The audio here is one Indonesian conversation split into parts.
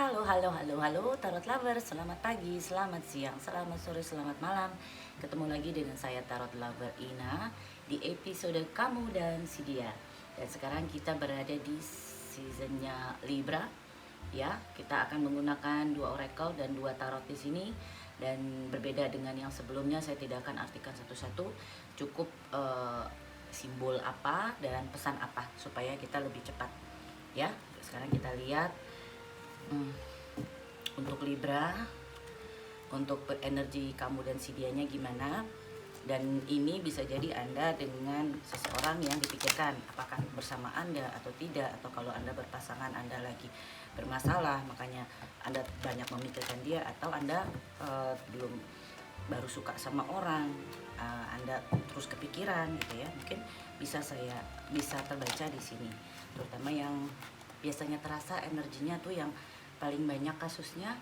Halo, halo, halo, halo, Tarot Lover. Selamat pagi, selamat siang, selamat sore, selamat malam. Ketemu lagi dengan saya Tarot Lover Ina di episode Kamu dan Si Dia. Dan sekarang kita berada di seasonnya Libra. Ya, kita akan menggunakan dua oracle dan dua tarot di sini. Dan berbeda dengan yang sebelumnya, saya tidak akan artikan satu-satu. Cukup simbol apa dan pesan apa supaya kita lebih cepat. Ya, sekarang kita lihat. Untuk Libra, untuk energi kamu dan si dianya gimana. Dan ini bisa jadi Anda dengan seseorang yang dipikirkan, apakah bersama Anda atau tidak, atau kalau Anda berpasangan Anda lagi bermasalah makanya Anda banyak memikirkan dia, atau Anda belum baru suka sama orang, Anda terus kepikiran gitu ya. Mungkin bisa terbaca di sini, terutama yang biasanya terasa energinya tuh yang paling banyak kasusnya,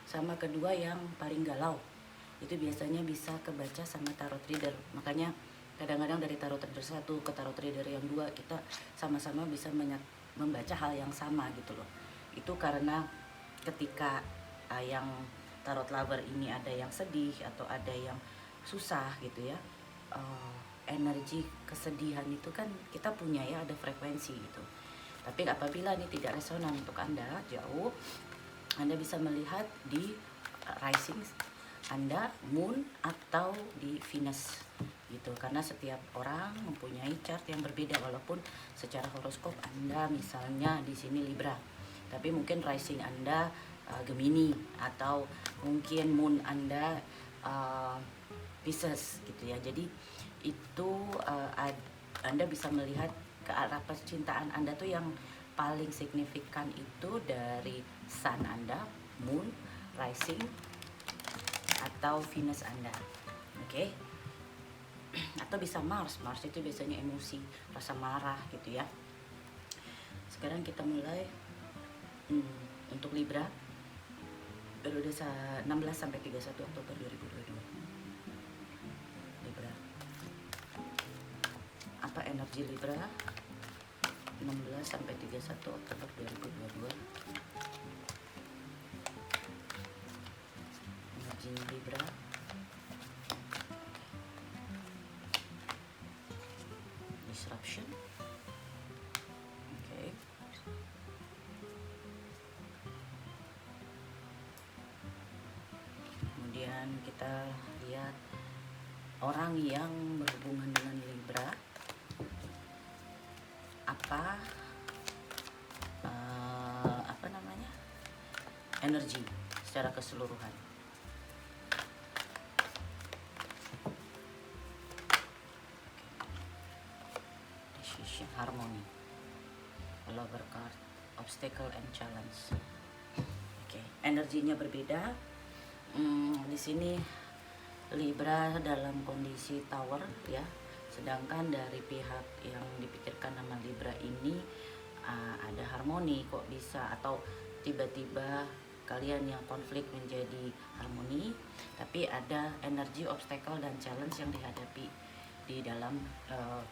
sama kedua yang paling galau. Itu biasanya bisa kebaca sama tarot reader. Makanya kadang-kadang dari tarot reader 1 ke tarot reader yang 2 kita sama-sama bisa membaca hal yang sama gitu loh. Itu karena ketika yang tarot lover ini ada yang sedih atau ada yang susah gitu ya, energi kesedihan itu kan kita punya ya, ada frekuensi gitu. Tapi apabila ini tidak resonan untuk Anda, jauh, Anda bisa melihat di rising Anda, moon, atau di Venus gitu. Karena setiap orang mempunyai chart yang berbeda, walaupun secara horoskop Anda misalnya di sini Libra, tapi mungkin rising Anda Gemini, atau mungkin moon Anda Pisces gitu ya. Jadi itu Anda bisa melihat ke arah percintaan Anda tuh yang paling signifikan itu dari Sun Anda, Moon, Rising, atau Venus Anda. Oke? Atau bisa Mars. Mars itu biasanya emosi, rasa marah gitu ya. Sekarang kita mulai untuk Libra, periode 16 sampai 31 Oktober 2022. Libra. Apa energi Libra 16 sampai 31 Oktober 2022? Energinya Libra. Disruption. Oke. Kemudian kita lihat orang yang berhubungan dengan Libra, apa namanya, energi secara keseluruhan. Decision, harmony, lover card, obstacle and challenge. Oke, energinya berbeda. Di sini Libra dalam kondisi tower ya, sedangkan dari pihak yang dipikirkan nama Libra ini ada harmoni. Kok bisa? Atau tiba-tiba kalian yang konflik menjadi harmoni, tapi ada energi obstacle dan challenge yang dihadapi di dalam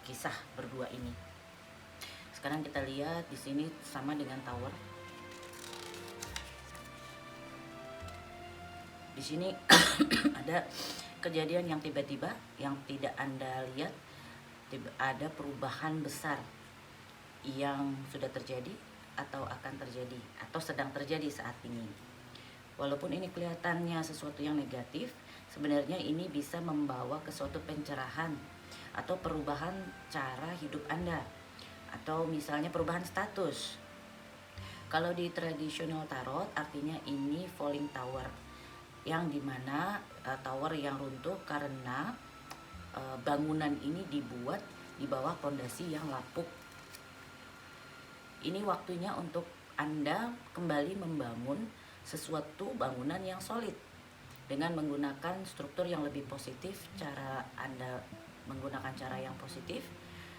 kisah berdua ini. Sekarang kita lihat di sini sama dengan tower. Di sini ada kejadian yang tiba-tiba yang tidak Anda lihat, ada perubahan besar yang sudah terjadi atau akan terjadi atau sedang terjadi saat ini. Walaupun ini kelihatannya sesuatu yang negatif, sebenarnya ini bisa membawa ke suatu pencerahan atau perubahan cara hidup Anda, atau misalnya perubahan status. Kalau di traditional tarot artinya ini falling tower, yang dimana tower yang runtuh karena bangunan ini dibuat di bawah pondasi yang lapuk. Ini waktunya untuk Anda kembali membangun sesuatu bangunan yang solid dengan menggunakan struktur yang lebih positif. Cara Anda menggunakan cara yang positif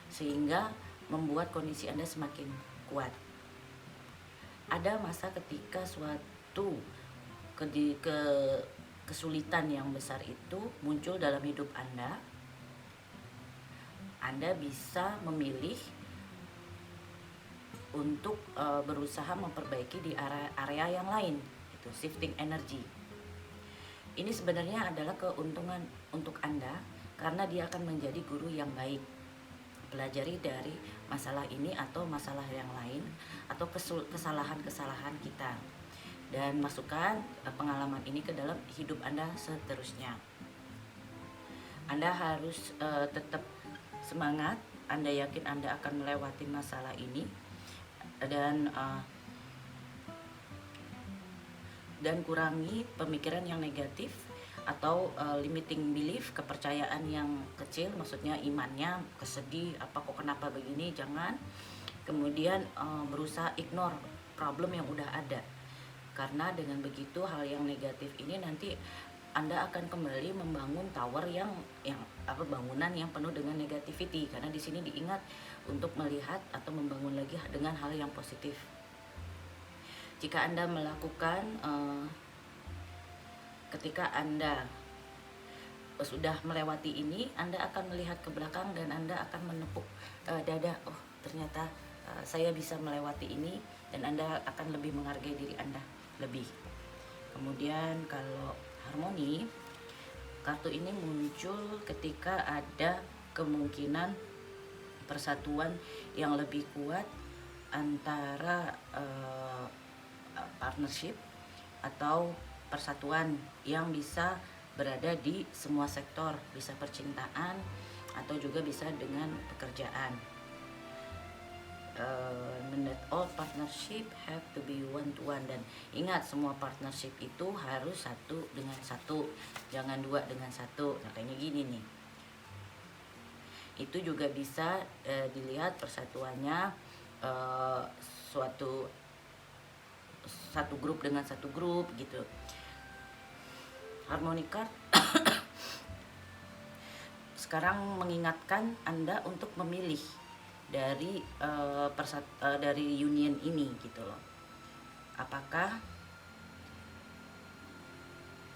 sehingga membuat kondisi Anda semakin kuat. Ada masa ketika suatu kesulitan yang besar itu muncul dalam hidup Anda. Anda bisa memilih untuk berusaha memperbaiki di area yang lain, itu shifting energy. Ini sebenarnya adalah keuntungan untuk Anda karena dia akan menjadi guru yang baik. Pelajari dari masalah ini atau masalah yang lain atau kesalahan-kesalahan kita, dan masukkan pengalaman ini ke dalam hidup Anda seterusnya. Anda harus tetap semangat. Anda yakin Anda akan melewati masalah ini, dan kurangi pemikiran yang negatif atau limiting belief, kepercayaan yang kecil, maksudnya imannya kesedih, apa kok kenapa begini, jangan. Kemudian berusaha ignore problem yang udah ada, karena dengan begitu hal yang negatif ini nanti Anda akan kembali membangun tower yang bangunan yang penuh dengan negativity, karena di sini diingat untuk melihat atau membangun lagi dengan hal yang positif. Jika Anda melakukan ketika Anda sudah melewati ini, Anda akan melihat ke belakang dan Anda akan menepuk dada, oh ternyata saya bisa melewati ini, dan Anda akan lebih menghargai diri Anda lebih. Kemudian kalau harmoni, kartu ini muncul ketika ada kemungkinan persatuan yang lebih kuat antara partnership atau persatuan yang bisa berada di semua sektor, bisa percintaan atau juga bisa dengan pekerjaan. Not all partnership have to be one to one, dan ingat semua partnership itu harus satu dengan satu, jangan dua dengan satu. Nah kayaknya gini nih, itu juga bisa dilihat persatuannya satu grup dengan satu grup gitu. Harmony card sekarang mengingatkan Anda untuk memilih dari dari union ini gitu loh. Apakah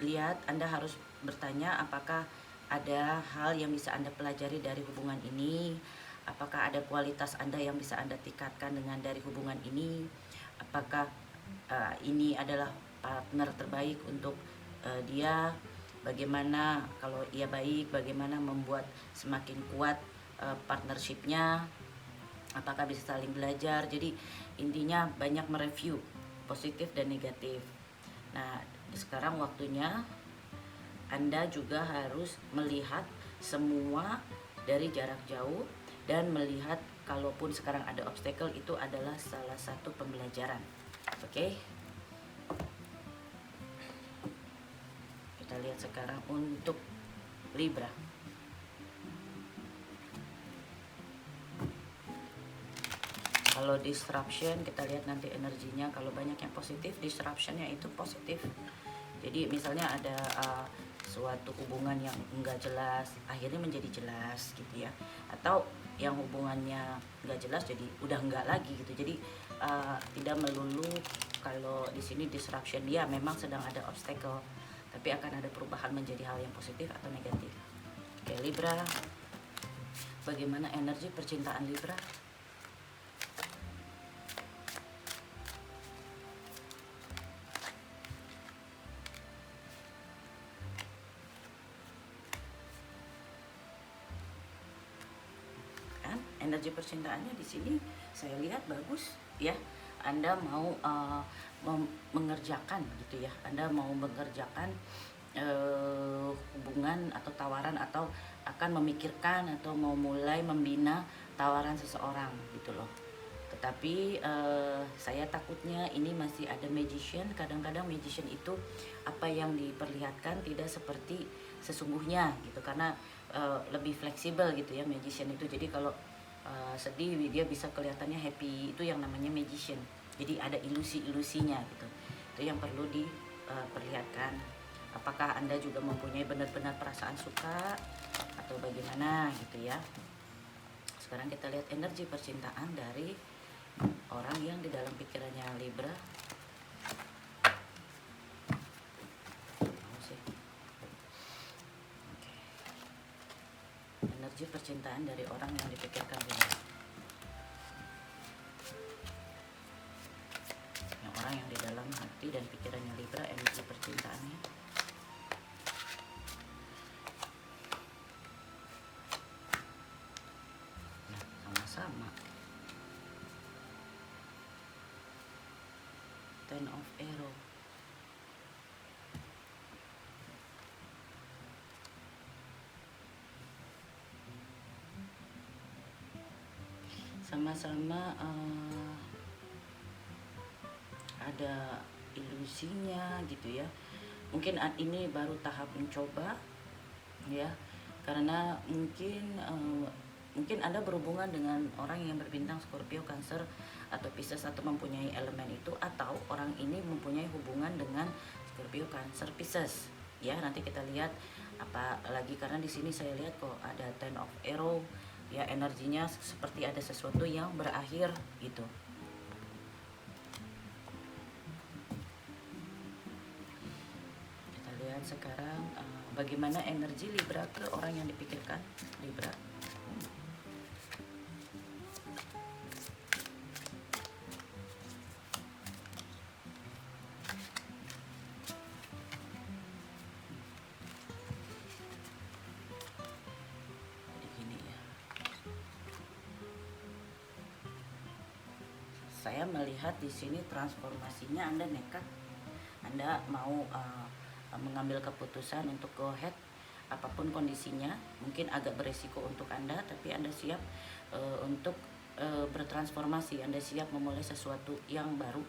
lihat, Anda harus bertanya apakah ada hal yang bisa Anda pelajari dari hubungan ini, apakah ada kualitas Anda yang bisa Anda tingkatkan dari hubungan ini, apakah ini adalah partner terbaik untuk dia, bagaimana kalau ia baik, bagaimana membuat semakin kuat partnershipnya, apakah bisa saling belajar. Jadi intinya banyak mereview positif dan negatif. Nah sekarang waktunya Anda juga harus melihat semua dari jarak jauh dan melihat kalaupun sekarang ada obstacle, itu adalah salah satu pembelajaran. Oke? Kita lihat sekarang untuk Libra. Kalau disruption, kita lihat nanti energinya. Kalau banyak yang positif, disruptionnya itu positif. Jadi misalnya ada suatu hubungan yang enggak jelas akhirnya menjadi jelas gitu ya, atau yang hubungannya enggak jelas jadi udah enggak lagi gitu. Jadi tidak melulu kalau di sini disruption, dia memang sedang ada obstacle, tapi akan ada perubahan menjadi hal yang positif atau negatif. Oke Libra, bagaimana energi percintaan Libra? Energi percintaannya di sini saya lihat bagus ya. Anda mau mengerjakan gitu ya, Anda mau mengerjakan hubungan atau tawaran, atau akan memikirkan atau mau mulai membina tawaran seseorang gitu loh. Tetapi saya takutnya ini masih ada magician. Kadang-kadang magician itu apa yang diperlihatkan tidak seperti sesungguhnya gitu, karena lebih fleksibel gitu ya magician itu. Jadi kalau sedih dia bisa kelihatannya happy, itu yang namanya magician. Jadi ada ilusi-ilusinya gitu, itu yang perlu diperlihatkan. Apakah Anda juga mempunyai benar-benar perasaan suka atau bagaimana gitu ya. Sekarang kita lihat energi percintaan dari orang yang di dalam pikirannya Libra. Energi percintaan dari orang yang dipikirkan Libra. orang yang di dalam hati dan pikirannya Libra, energi percintaannya. Nah, sama-sama Ten of Arrow. Sama-sama ada ilusinya gitu ya. Mungkin ini baru tahap mencoba ya, karena mungkin Anda berhubungan dengan orang yang berbintang Scorpio, Cancer atau Pisces atau mempunyai elemen itu, atau orang ini mempunyai hubungan dengan Scorpio, Cancer, Pisces ya. Nanti kita lihat apa lagi, karena di sini saya lihat kok ada Ten of Arrow ya, energinya seperti ada sesuatu yang berakhir gitu. Kita lihat sekarang bagaimana energi Libra ke orang yang dipikirkan Libra. Saya melihat di sini transformasinya Anda nekat, Anda mau mengambil keputusan untuk go ahead apapun kondisinya. Mungkin agak beresiko untuk Anda, tapi Anda siap untuk bertransformasi. Anda siap memulai sesuatu yang baru.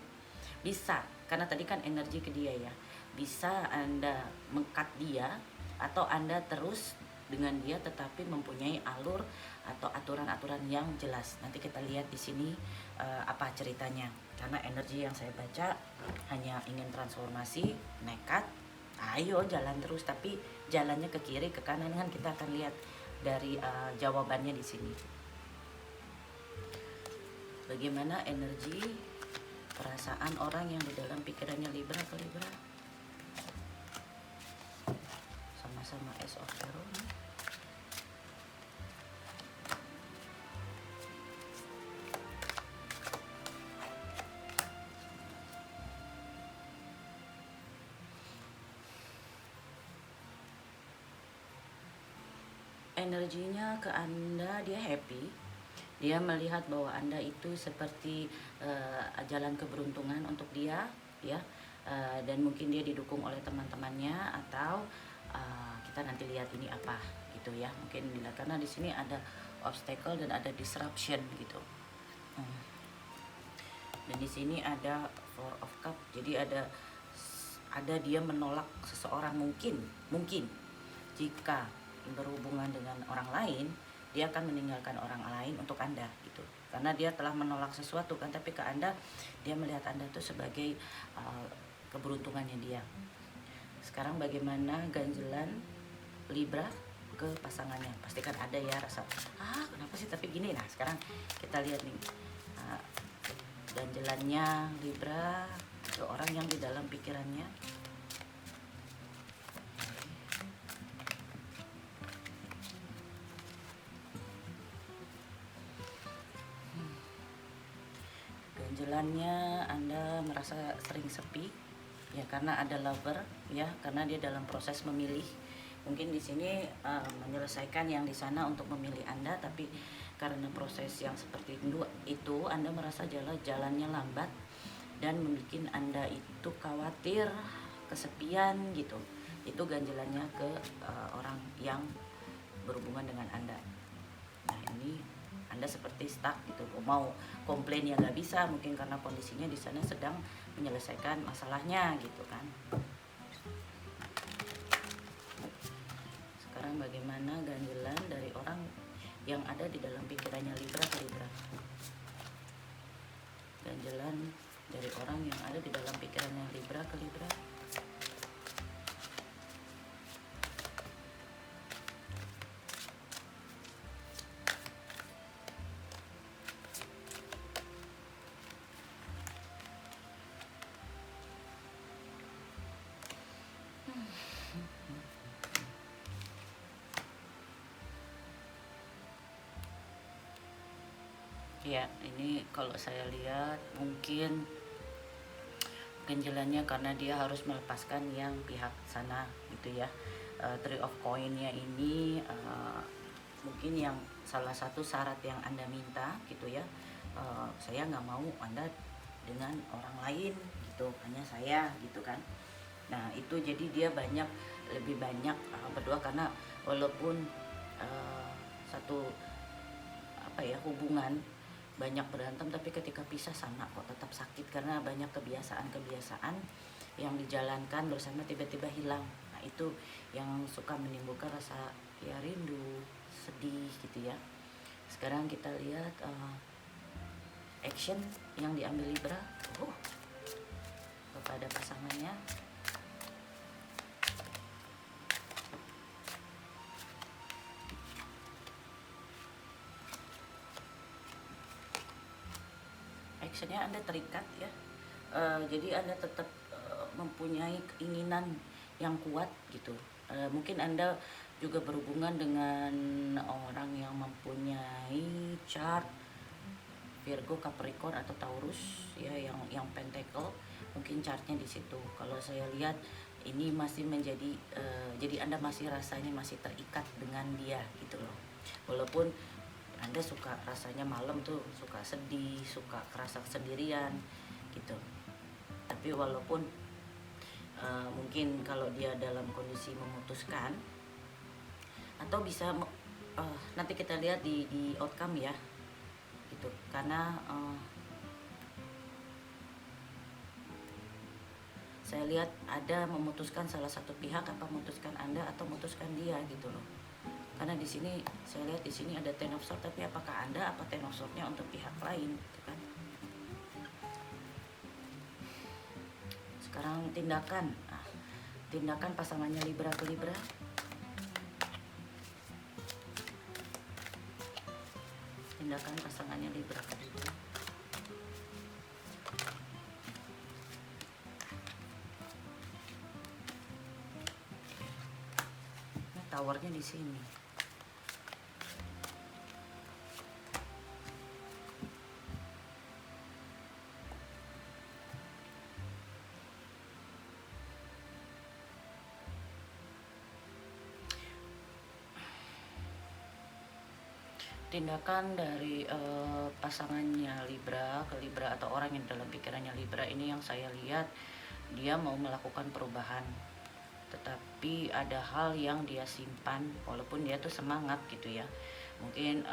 Bisa, karena tadi kan energi ke dia ya. Bisa Anda meng-cut dia, atau Anda terus dengan dia tetapi mempunyai alur atau aturan-aturan yang jelas. Nanti kita lihat di sini apa ceritanya. Karena energi yang saya baca hanya ingin transformasi, nekat, ayo jalan terus, tapi jalannya ke kiri ke kanan kan kita akan lihat dari jawabannya di sini. Bagaimana energi perasaan orang yang di dalam pikirannya Libra ke Libra? Sama-sama Ace of Arrow. Energinya ke Anda, dia happy. Dia melihat bahwa Anda itu seperti jalan keberuntungan untuk dia ya. Dan mungkin dia didukung oleh teman-temannya, atau kita nanti lihat ini apa gitu ya. Mungkin karena di sini ada obstacle dan ada disruption gitu. Dan di sini ada Four of Cup. Jadi ada dia menolak seseorang, mungkin jika berhubungan dengan orang lain, dia akan meninggalkan orang lain untuk Anda gitu. Karena dia telah menolak sesuatu kan, tapi ke Anda dia melihat Anda itu sebagai keberuntungannya dia. Sekarang bagaimana ganjelan Libra ke pasangannya? Pastikan ada ya rasa kenapa sih tapi gini. Nah sekarang kita lihat nih ganjelannya Libra ke orang yang di dalam pikirannya. Ganjelannya Anda merasa sering sepi ya, karena ada lover ya, karena dia dalam proses memilih. Mungkin di sini menyelesaikan yang di sana untuk memilih Anda, tapi karena proses yang seperti itu Anda merasa jalannya lambat dan membuat Anda itu khawatir, kesepian gitu. Itu ganjelannya ke orang yang berhubungan dengan Anda. Nah ini Anda seperti stuck gitu, mau komplain ya nggak bisa, mungkin karena kondisinya di sana sedang menyelesaikan masalahnya gitu kan. Sekarang bagaimana ganjelan dari orang yang ada di dalam pikirannya Libra ke Libra? Ganjelan dari orang yang ada di dalam pikirannya Libra ke Libra. Ya, ini kalau saya lihat mungkin ganjelannya karena dia harus melepaskan yang pihak sana gitu ya. Three of Coin-nya ini mungkin yang salah satu syarat yang Anda minta gitu ya, saya nggak mau Anda dengan orang lain gitu, hanya saya gitu kan. Nah itu jadi dia lebih banyak berdoa, karena walaupun satu hubungan banyak berantem, tapi ketika pisah sama kok tetap sakit, karena banyak kebiasaan-kebiasaan yang dijalankan bersama tiba-tiba hilang. Nah itu yang suka menimbulkan rasa ya rindu, sedih gitu ya. Sekarang kita lihat action yang diambil Libra kepada pasangannya. Actionnya Anda terikat ya, jadi Anda tetap mempunyai keinginan yang kuat gitu. Mungkin Anda juga berhubungan dengan orang yang mempunyai chart Virgo, Capricorn atau Taurus ya, yang Pentacle, mungkin chartnya di situ. Kalau saya lihat ini masih menjadi jadi Anda masih rasanya masih terikat dengan dia gitu loh. Walaupun Anda suka rasanya malam tuh suka sedih, suka kerasa sendirian gitu. Tapi walaupun mungkin kalau dia dalam kondisi memutuskan, atau bisa nanti kita lihat di outcome ya gitu. Karena saya lihat ada memutuskan salah satu pihak, apa memutuskan Anda atau memutuskan dia gitu loh. Karena di sini saya lihat di sini ada Ten of Swords, tapi apakah Anda apa Ten of Swords-nya untuk pihak lain gitu kan. Sekarang tindakan pasangannya Libra ke Libra. Tindakan pasangannya Libra ke Libra. Nah, towernya di sini. Tindakan dari pasangannya Libra ke Libra, atau orang yang dalam pikirannya Libra ini, yang saya lihat dia mau melakukan perubahan, tetapi ada hal yang dia simpan walaupun dia tuh semangat gitu ya. Mungkin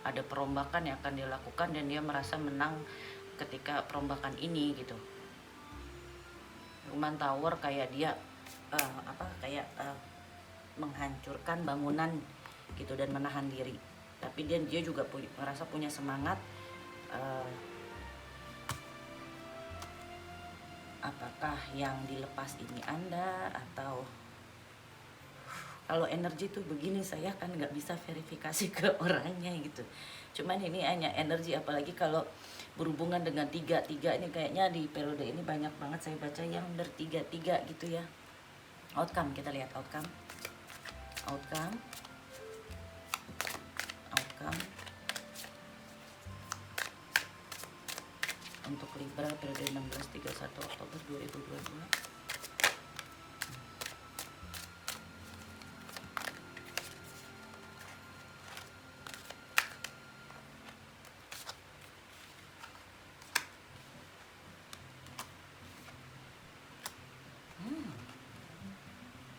ada perombakan yang akan dilakukan dan dia merasa menang ketika perombakan ini gitu. Woman Tower kayak dia menghancurkan bangunan gitu dan menahan diri, tapi dia juga merasa punya semangat. Apakah yang dilepas ini Anda, atau kalau energi tuh begini, saya kan nggak bisa verifikasi ke orangnya gitu. Cuman ini hanya energi, apalagi kalau berhubungan dengan tiga ini, kayaknya di periode ini banyak banget saya baca yang bertiga gitu ya. Outcome, kita lihat outcome untuk Libra periode 16-31 Oktober 2022.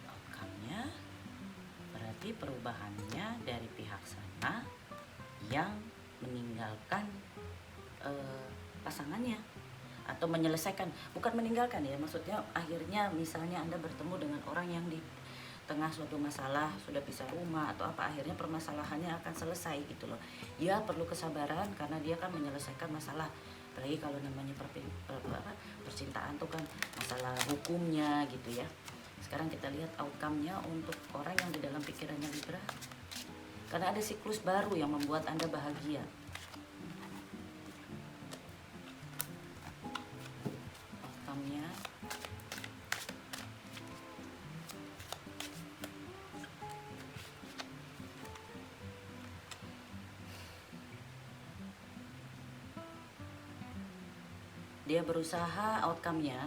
Outcome-nya berarti perubahannya dari pihak sana yang meninggalkan pasangannya, atau menyelesaikan, bukan meninggalkan ya, maksudnya akhirnya misalnya Anda bertemu dengan orang yang di tengah suatu masalah, sudah pisah rumah atau apa, akhirnya permasalahannya akan selesai gitu loh. Ya perlu kesabaran karena dia kan menyelesaikan masalah, apalagi kalau namanya percintaan tuh kan masalah hukumnya gitu ya. Sekarang kita lihat outcome-nya untuk orang yang di dalam pikirannya Libra, karena ada siklus baru yang membuat Anda bahagia. Outcome-nya dia berusaha outcome-nya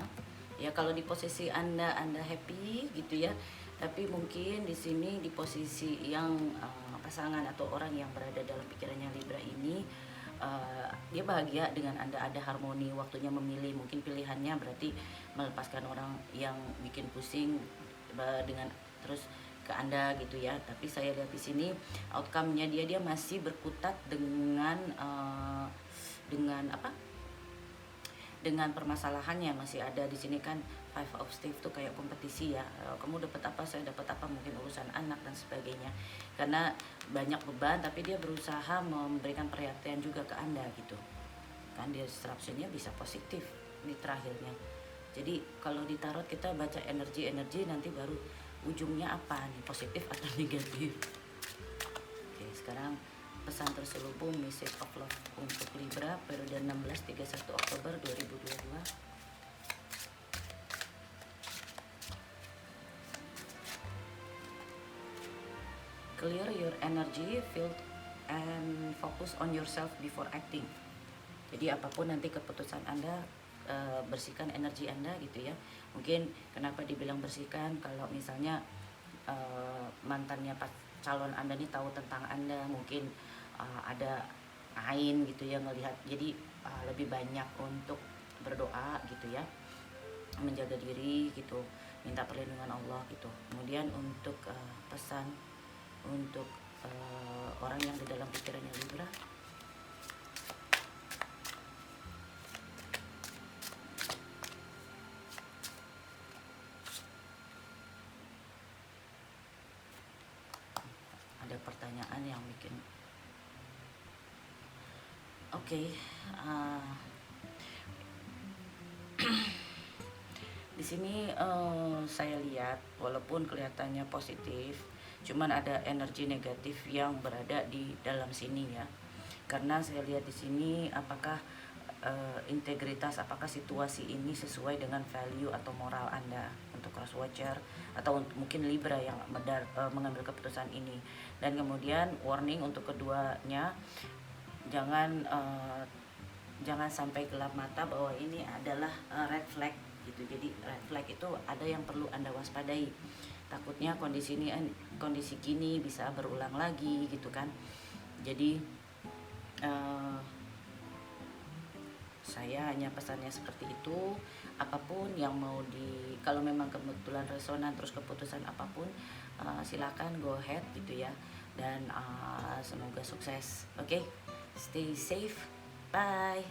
ya. Kalau di posisi anda happy gitu ya, tapi mungkin di sini di posisi yang pasangan atau orang yang berada dalam pikirannya Libra ini dia bahagia dengan anda, ada harmoni, waktunya memilih, mungkin pilihannya berarti melepaskan orang yang bikin pusing dengan terus ke anda gitu ya. Tapi saya lihat di sini outcome-nya dia masih berkutat dengan apa, dengan permasalahannya masih ada di sini kan. Five of Staves tuh kayak kompetisi ya, kamu dapat apa, saya dapat apa, mungkin urusan anak dan sebagainya, karena banyak beban tapi dia berusaha memberikan perhatian juga ke anda gitu kan. Dia disruptionnya bisa positif di terakhirnya. Jadi kalau di tarot kita baca energi nanti baru ujungnya apa nih, positif atau negatif. Oke, sekarang pesan terselubung message of love untuk Libra periode 16-31 Oktober 2022. Clear your energy, field and focus on yourself before acting. Jadi apapun nanti keputusan anda, bersihkan energi anda gitu ya. Mungkin kenapa dibilang bersihkan, kalau misalnya mantannya calon anda nih tahu tentang anda, mungkin ada ain gitu ya ngelihat, jadi lebih banyak untuk berdoa gitu ya, menjaga diri gitu, minta perlindungan Allah gitu. Kemudian untuk pesan untuk orang yang di dalam pikirannya Libra, ada pertanyaan yang bikin oke. Di sini saya lihat walaupun kelihatannya positif, cuman ada energi negatif yang berada di dalam sini ya. Karena saya lihat di sini apakah integritas, apakah situasi ini sesuai dengan value atau moral anda untuk cross watcher atau mungkin Libra yang mengambil keputusan ini. Dan kemudian warning untuk keduanya, jangan sampai gelap mata bahwa ini adalah red flag gitu. Jadi red flag itu ada yang perlu anda waspadai, takutnya kondisi gini bisa berulang lagi gitu kan. Jadi saya hanya pesannya seperti itu. Apapun yang mau kalau memang kebetulan resonan terus keputusan apapun, silakan go ahead gitu ya. Dan semoga sukses. Oke, stay safe, bye.